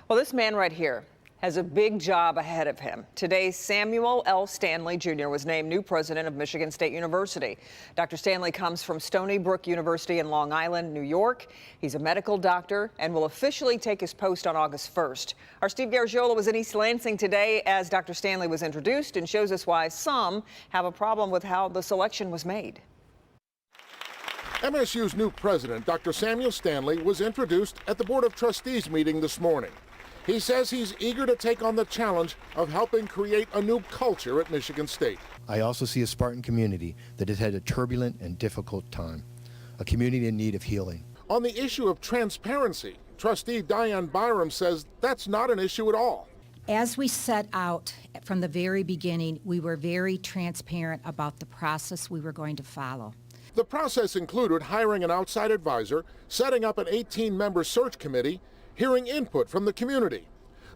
Well, this man right here has a big job ahead of him. Today, Samuel L. Stanley Jr. was named new president of Michigan State University. Dr. Stanley comes from Stony Brook University in Long Island, New York. He's a medical doctor and will officially take his post on August 1st. Our Steve Garagiola was in East Lansing today as Dr. Stanley was introduced and shows us why some have a problem with how the selection was made. MSU's new president, Dr. Samuel Stanley, was introduced at the Board of Trustees meeting this morning. He says he's eager to take on the challenge of helping create a new culture at Michigan State. I also see a Spartan community that has had a turbulent and difficult time, a community in need of healing. On the issue of transparency, trustee DIANNE BYRUM says that's not an issue at all. As we set out from the very beginning, we were very transparent about the process we were going to follow. The process included hiring an outside advisor, setting up an 18-member search committee, hearing input from the community.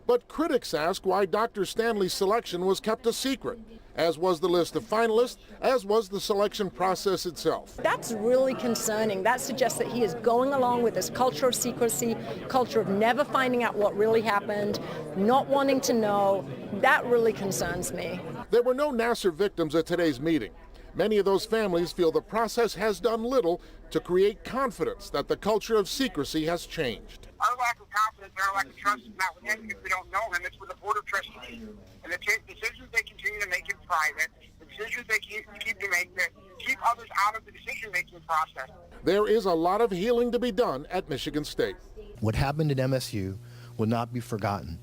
But critics ask why Dr. Stanley's selection was kept a secret, as was the list of finalists, as was the selection process itself. That's really concerning. That suggests that he is going along with this culture of secrecy, culture of never finding out what really happened, not wanting to know. That really concerns me. There were no Nassar victims at today's meeting. Many of those families feel the process has done little to create confidence that the culture of secrecy has changed. Our lack of confidence, our lack of trust is not with him because we don't know him. It's with the Board of Trustees. And the decisions they continue to make in private, the decisions they keep to make, that keep others out of the decision-making process. There is a lot of healing to be done at Michigan State. What happened at MSU will not be forgotten.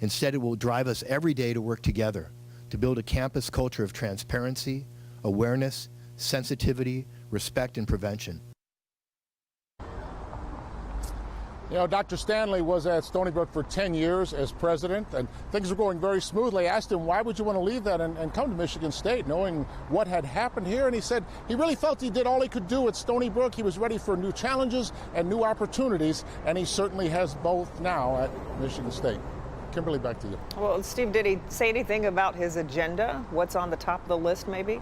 Instead, it will drive us every day to work together to build a campus culture of transparency, awareness, sensitivity, respect, and prevention. You know, Dr. Stanley was at Stony Brook for 10 years as president, and things were going very smoothly. I asked him, why would you want to leave that and come to Michigan State, knowing what had happened here? And he said he really felt he did all he could do at Stony Brook. He was ready for new challenges and new opportunities, and he certainly has both now at Michigan State. Kimberly, back to you. Well, Steve, did he say anything about his agenda? What's on the top of the list, maybe?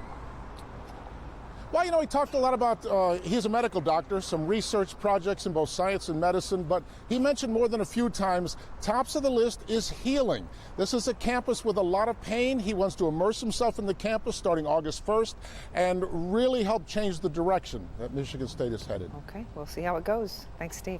Well, you know, he talked a lot about, he's a medical doctor, some research projects in both science and medicine, but he mentioned more than a few times, tops of the list is healing. This is a campus with a lot of pain. He wants to immerse himself in the campus starting August 1st and really help change the direction that Michigan State is headed. Okay, we'll see how it goes. Thanks, Steve.